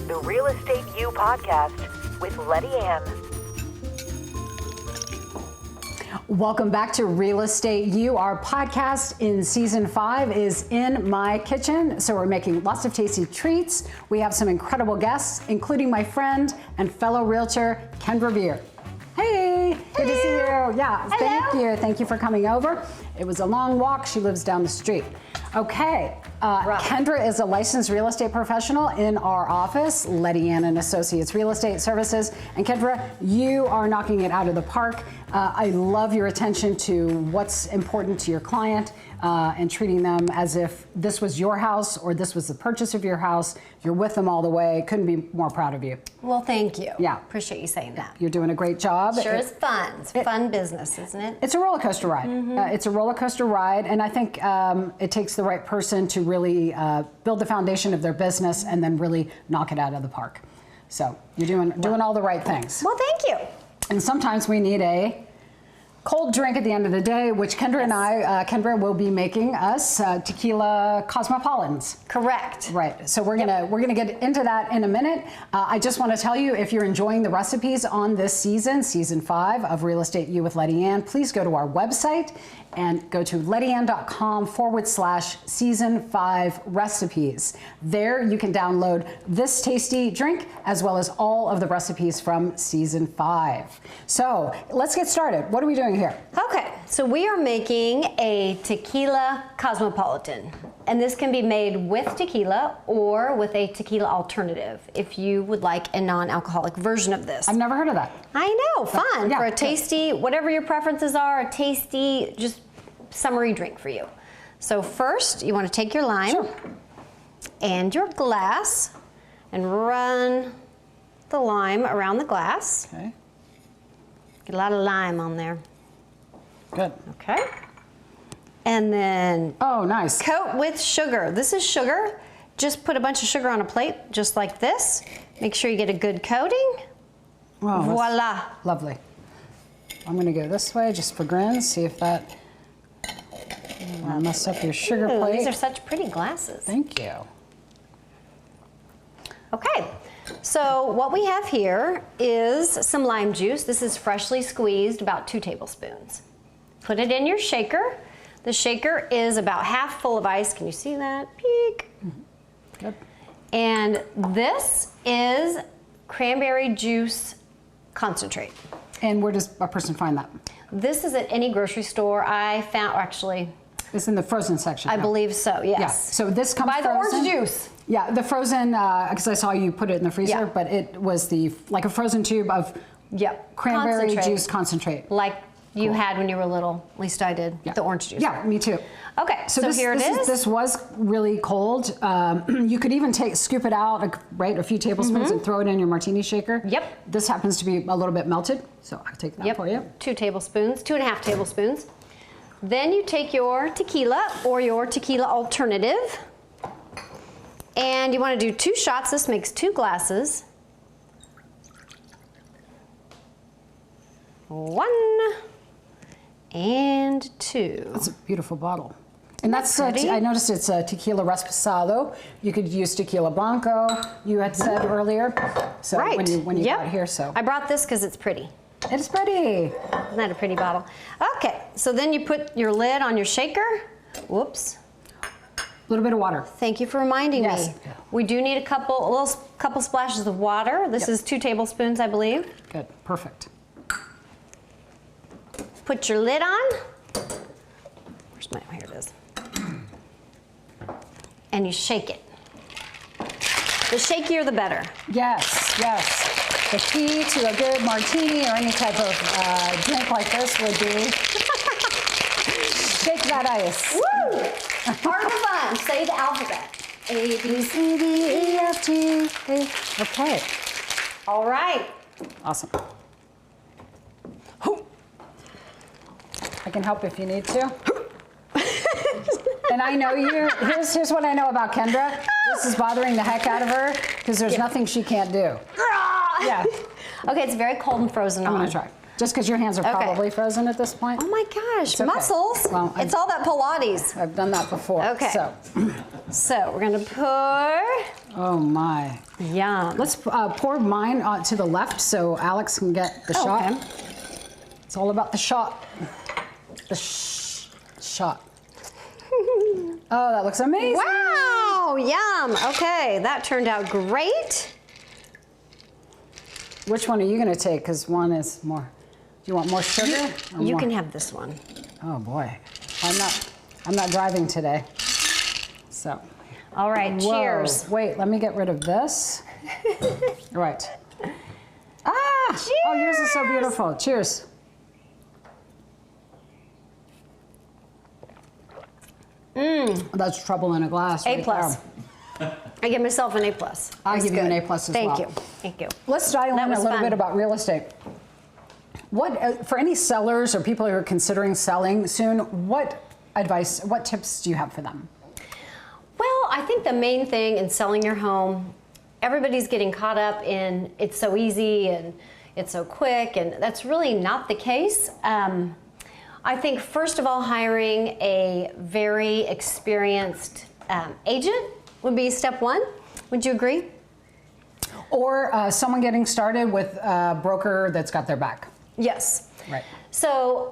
the Real Estate U podcast with Lettiann. Welcome back to Real Estate U. Our podcast in season 5 is in my kitchen. So we're making lots of tasty treats. We have some incredible guests, including my friend and fellow realtor, Kendra Beer. Hey, good to see you. Yeah, thank you. Thank you for coming over. It was a long walk. She lives down the street. Okay, Kendra is a licensed real estate professional in our office, Lettiann and Associates Real Estate Services. And Kendra, you are knocking it out of the park. I love your attention to what's important to your client and treating them as if this was your house or this was the purchase of your house. You're with them all the way. Couldn't be more proud of you. Well, thank you. Yeah. Appreciate you saying that. You're doing a great job. Sure is fun. It's fun business, isn't it? It's a roller coaster ride. Mm-hmm. It's a roller coaster ride, and I think it takes the right person to really build the foundation of their business and then really knock it out of the park. So you're doing all the right things. Well, thank you. And sometimes we need a cold drink at the end of the day, which Kendra and I, Kendra will be making us Tequila Cosmopolitans. Correct. Right. So we're gonna get into that in a minute. I just want to tell you, if you're enjoying the recipes on this season 5 of Real Estate U with Lettiann, please go to our website and go to lettiann.com/season 5 recipes. There you can download this tasty drink as well as all of the recipes from season 5. So let's get started. What are we doing here? Okay, so we are making a Tequila Cosmopolitan. And this can be made with tequila or with a tequila alternative if you would like a non-alcoholic version of this. I've never heard of that. I know, fun. Yeah, for a tasty, whatever your preferences are, a tasty, just summery drink for you. So first, you want to take your lime and your glass and run the lime around the glass. Okay. Get a lot of lime on there. Good. Okay. And then nice. Coat with sugar. This is sugar. Just put a bunch of sugar on a plate, just like this. Make sure you get a good coating. Oh, voila. Lovely. I'm gonna go this way just for grins, see if that won't mess up your sugar plate. These are such pretty glasses. Thank you. Okay, so what we have here is some lime juice. This is freshly squeezed, about 2 tablespoons. Put it in your shaker. The shaker is about half full of ice. Can you see that? Peek. Mm-hmm. Good. And this is cranberry juice concentrate. And where does a person find that? This is at any grocery store. I found, actually, It's in the frozen section. I believe so, yes. Yeah. So this comes by the frozen. orange juice. Yeah, the frozen, because I saw you put it in the freezer, but it was like a frozen tube of cranberry juice concentrate. Like you had when you were little. At least I did. The orange juice. Yeah, me too. Okay, so here it is. This was really cold. You could even scoop it out, a few tablespoons, and throw it in your martini shaker. Yep. This happens to be a little bit melted, so I'll take that for you. 2 tablespoons, 2.5 tablespoons. Then you take your tequila or your tequila alternative, and you want to do 2 shots. This makes 2 glasses. 1 and 2. That's a beautiful bottle. And that's pretty? I noticed it's a tequila reposado. You could use tequila blanco, you had said earlier. So right. when you got here, so. I brought this because it's pretty. It's pretty. Isn't that a pretty bottle? Okay, so then you put your lid on your shaker. Whoops. A little bit of water. Thank you for reminding me. Yes. We do need a couple splashes of water. This is 2 tablespoons, I believe. Good, perfect. Put your lid on. Where's my, here it is. And you shake it. The shakier, the better. Yes, yes. The key to a good martini or any type of drink like this would be shake that ice. Woo! Part of the fun. Say the alphabet. A, B, C, D, E, F, G, H. Okay. All right. Awesome. I can help if you need to. And I know you. Here's what I know about Kendra. This is bothering the heck out of her because there's nothing she can't do. Yeah. Okay, it's very cold and frozen I'm gonna try. Just because your hands are probably frozen at this point. Oh my gosh, okay. muscles. Well, it's all that Pilates. I've done that before. Okay. So So we're gonna pour. Oh my. Yum. Let's pour mine to the left so Alex can get the shot. Okay. It's all about the shot. The shot. Oh, that looks amazing. Wow, yum. Okay, that turned out great. Which one are you going to take? Because one is more. Do you want more sugar? Or You more? can have this one. Oh boy, I'm not driving today. So. All right, Whoa. cheers. Wait, let me get rid of this. Right. Ah! Cheers. Oh, yours is so beautiful. Cheers. That's trouble in a glass. A right plus. there. I give myself an A plus. I That's give you an good. A plus as well. Thank you. Thank you. Let's dial That in a was little fun. bit about real estate. What for any sellers or people who are considering selling soon? What advice? What tips do you have for them? Well, I think the main thing in selling your home, everybody's getting caught up in it's so easy and it's so quick, and that's really not the case. I think first of all, hiring a very experienced agent would be step one. Would you agree? Or someone getting started with a broker that's got their back. Yes. Right. So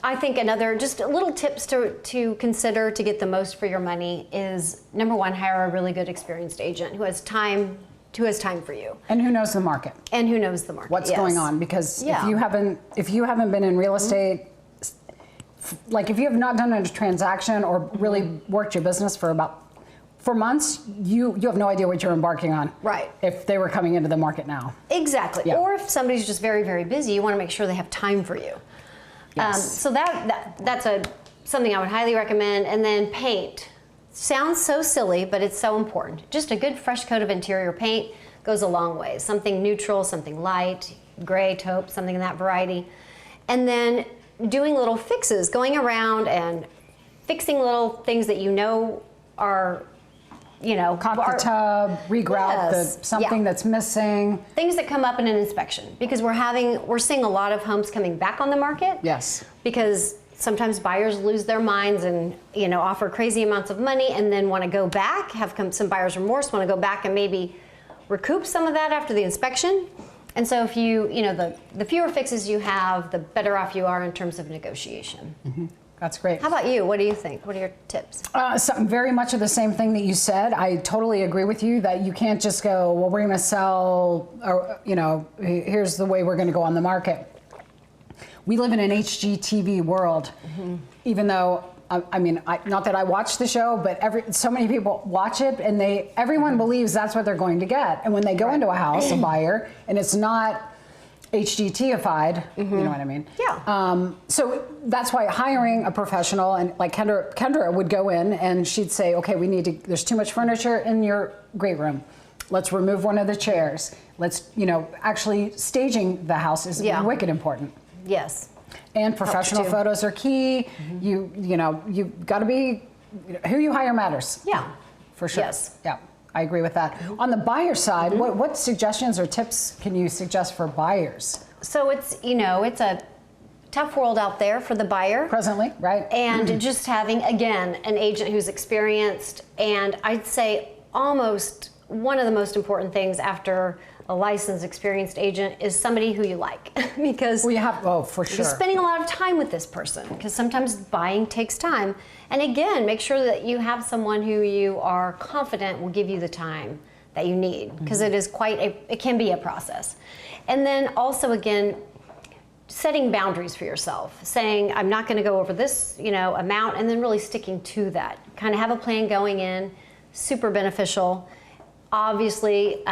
I think another, just little tips to consider to get the most for your money is, number one, hire a really good experienced agent who has time for you. And who knows the market? And who knows the market. What's yes. going on? Because Yeah. if you haven't been in real estate, like if you have not done a transaction or really worked your business for months, you have no idea what you're embarking on. Right. If they were coming into the market now. Exactly. Yeah. Or if somebody's just very, very busy, you want to make sure they have time for you. Yes. So that's something I would highly recommend. And then paint. Sounds so silly, but it's so important. Just a good fresh coat of interior paint goes a long way. Something neutral, something light, gray, taupe, something in that variety. And then doing little fixes, going around and fixing little things that you know are, Caulk the tub, regrout Yes. something that's missing. things that come up in an inspection, because we're seeing a lot of homes coming back on the market. Yes. Because sometimes buyers lose their minds and offer crazy amounts of money and then want to go back, have some buyer's remorse, want to go back and maybe recoup some of that after the inspection. And so if the fewer fixes you have, the better off you are in terms of negotiation. Mm-hmm. That's great. How about you? What do you think? What are your tips? Something very much of the same thing that you said. I totally agree with you that you can't just go, well, we're going to sell, or, here's the way we're going to go on the market. We live in an HGTV world, even though, not that I watch the show, but so many people watch it and everyone believes that's what they're going to get. And when they go into a house, a buyer, and it's not HGT-ified, you know what I mean? Yeah. So that's why hiring a professional, and like Kendra would go in and she'd say, okay, there's too much furniture in your great room. Let's remove one of the chairs. Let's, actually staging the house is wicked important. Yes. And professional photos are key. You got to be, who you hire matters. Yeah. For sure. Yes. Yeah. I agree with that. On the buyer side, what suggestions or tips can you suggest for buyers? So it's a tough world out there for the buyer. Presently, right? And just having, again, an agent who's experienced, and I'd say almost one of the most important things after a licensed, experienced agent is somebody who you like. Because for sure. you're spending a lot of time with this person, because sometimes buying takes time. And again, make sure that you have someone who you are confident will give you the time that you need, because it is it can be a process. And then also, again, setting boundaries for yourself, saying, I'm not going to go over this, amount, and then really sticking to that. Kind of have a plan going in, super beneficial. Obviously,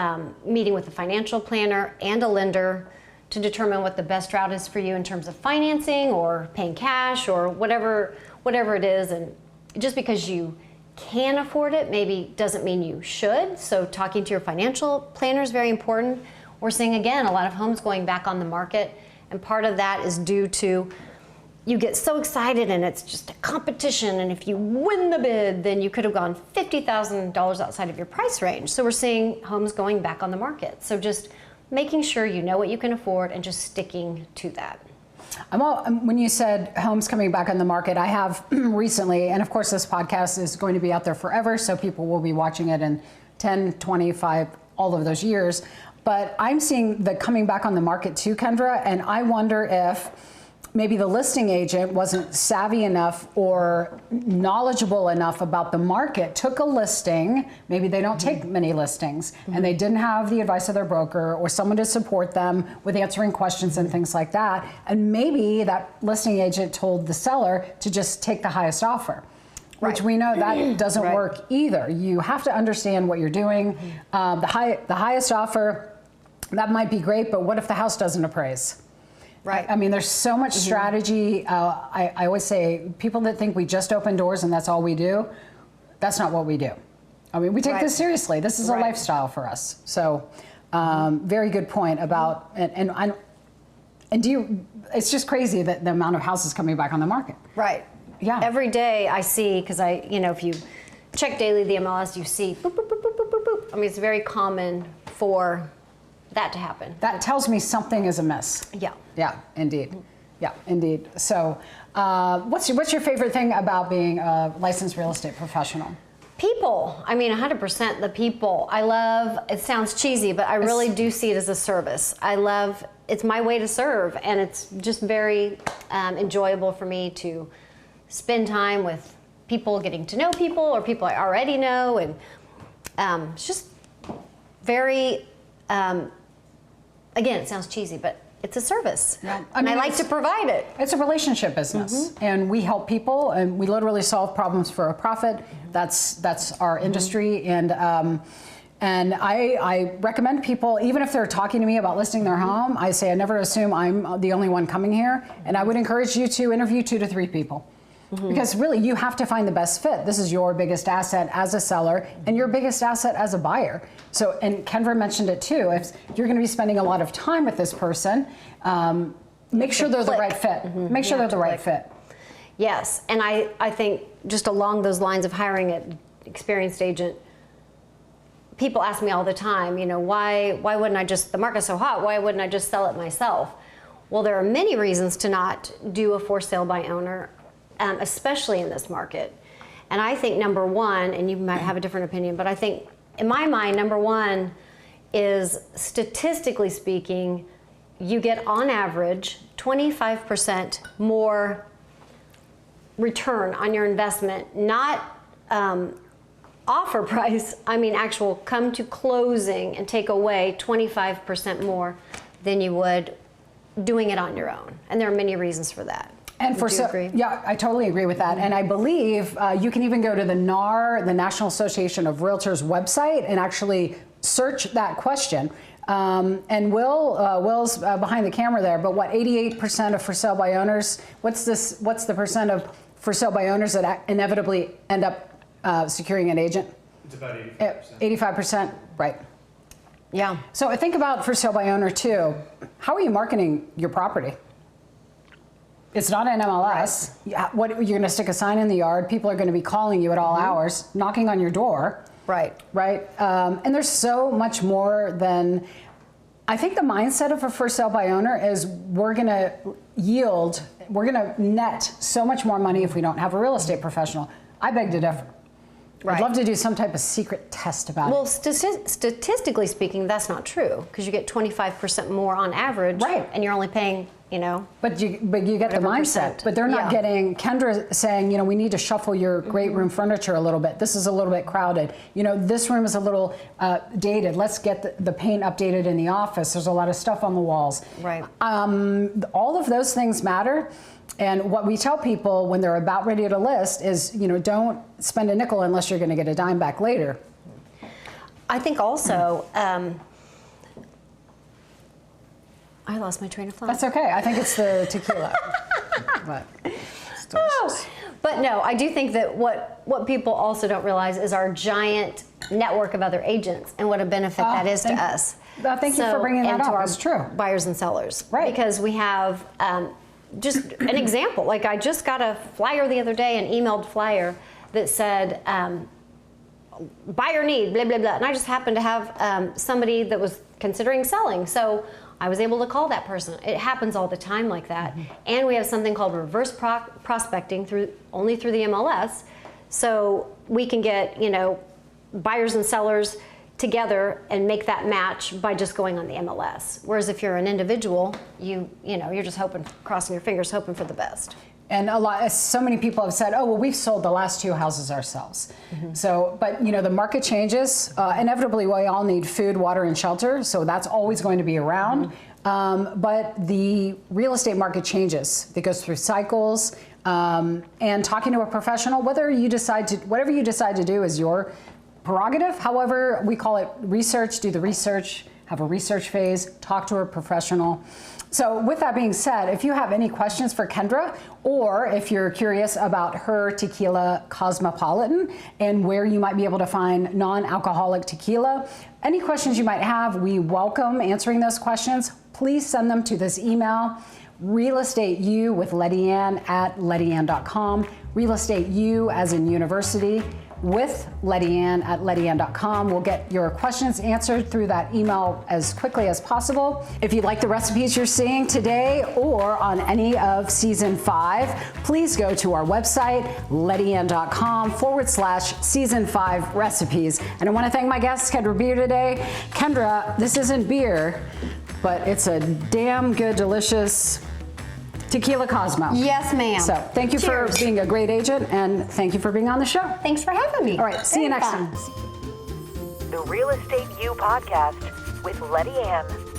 meeting with a financial planner and a lender to determine what the best route is for you in terms of financing or paying cash or whatever it is. And just because you can afford it maybe doesn't mean you should. So talking to your financial planner is very important. We're seeing, again, a lot of homes going back on the market, and part of that is due to you get so excited and it's just a competition, and if you win the bid, then you could have gone $50,000 outside of your price range. So we're seeing homes going back on the market. So just making sure you know what you can afford and just sticking to that. When you said homes coming back on the market, I have recently, and of course this podcast is going to be out there forever, so people will be watching it in 10, 25, all of those years. But I'm seeing the coming back on the market too, Kendra, and I wonder if maybe the listing agent wasn't savvy enough or knowledgeable enough about the market, took a listing, maybe they don't take many listings, and they didn't have the advice of their broker or someone to support them with answering questions and things like that. And maybe that listing agent told the seller to just take the highest offer. Which we know that doesn't work either. You have to understand what you're doing. The highest offer, that might be great, but what if the house doesn't appraise? Right. I mean, there's so much strategy. I always say, people that think we just open doors and that's all we do, that's not what we do. I mean, we take this seriously. This is a lifestyle for us. So, very good point about, and do you, it's just crazy that the amount of houses coming back on the market. Right. Yeah. Every day I see, because if you check daily the MLS, you see boop, boop, boop, boop, boop, boop, boop. I mean, it's very common for that to happen. That tells me something is amiss. Yeah. Yeah, indeed. Yeah, indeed. So, what's your favorite thing about being a licensed real estate professional? People. I mean, 100% the people. I love, it sounds cheesy, but I really do see it as a service. It's my way to serve, and it's just very enjoyable for me to spend time with people, getting to know people, or people I already know, and it's just very, again, it sounds cheesy, but it's a service. Yeah. I mean, I like to provide it. It's a relationship business, and we help people, and we literally solve problems for a profit. That's our industry, and I recommend people, even if they're talking to me about listing their home, I say I never assume I'm the only one coming here, and I would encourage you to interview 2 to 3 people. Because really, you have to find the best fit. This is your biggest asset as a seller and your biggest asset as a buyer. So, and Kendra mentioned it too, if you're going to be spending a lot of time with this person, make sure they're the right fit. Make sure they're the right fit. Yes, and I think just along those lines of hiring an experienced agent, people ask me all the time, why wouldn't I just, the market's so hot, why wouldn't I just sell it myself? Well, there are many reasons to not do a for sale by owner, especially in this market. And I think number one, and you might have a different opinion, but I think in my mind, number one is, statistically speaking, you get on average 25% more return on your investment, not offer price, I mean actual come to closing and take away 25% more than you would doing it on your own. And there are many reasons for that. And Would you agree? Yeah, I totally agree with that. And I believe you can even go to the NAR, the National Association of Realtors website, and actually search that question. And Will's behind the camera there, but what, 88% of for sale by owners, what's the percent of for sale by owners that inevitably end up securing an agent? It's about 85%. 85%, right. Yeah. So I think about for sale by owner too. How are you marketing your property? It's not an MLS. Right. What, you're going to stick a sign in the yard. People are going to be calling you at all hours, knocking on your door. Right. Right. And there's so much more than, I think the mindset of a for sale by owner is we're going to net so much more money if we don't have a real estate professional. I beg to differ. Right. I'd love to do some type of secret test about it. Well, statistically speaking, that's not true, because you get 25% more on average, right? And you're only paying, But you get the mindset. But they're not getting, Kendra saying, we need to shuffle your great room furniture a little bit. This is a little bit crowded. This room is a little dated. Let's get the paint updated in the office. There's a lot of stuff on the walls. Right. All of those things matter. And what we tell people when they're about ready to list is, don't spend a nickel unless you're going to get a dime back later. I think also, I lost my train of thought. That's okay. I think it's the tequila. But no, I do think that what people also don't realize is our giant network of other agents and what a benefit that is to us. Thank you for bringing that up. That's true. Buyers and sellers. Right. Because we have just an example. Like, I just got a flyer the other day, an emailed flyer that said, buyer need, blah, blah, blah. And I just happened to have somebody that was considering selling. So I was able to call that person. It happens all the time like that. And we have something called reverse prospecting only through the MLS. So we can get, buyers and sellers together and make that match by just going on the MLS. Whereas if you're an individual, you're just crossing your fingers, hoping for the best. And so many people have said, oh, well, we've sold the last 2 houses ourselves. So, but the market changes. Inevitably, we all need food, water, and shelter. So that's always going to be around. But the real estate market changes. It goes through cycles. And talking to a professional, whatever you decide to do is your prerogative. However, we call it research, do the research, have a research phase, talk to a professional. So with that being said, if you have any questions for Kendra, or if you're curious about her Tequila Cosmopolitan and where you might be able to find non-alcoholic tequila, any questions you might have, we welcome answering those questions. Please send them to this email, realestateu with Lettiann at Lettiann.com, realestateu as in university, with Lettiann at Lettiann.com. We'll get your questions answered through that email as quickly as possible. If you like the recipes you're seeing today or on any of season 5, please go to our website, Lettiann.com/season 5 recipes. And I want to thank my guest, Kendra Beer, today. Kendra, this isn't beer, but it's a damn good, delicious Tequila Cosmo. Yes, ma'am. So thank you for being a great agent, and thank you for being on the show. Thanks for having me. All right, see you next time. The Real Estate You podcast with Lettiann.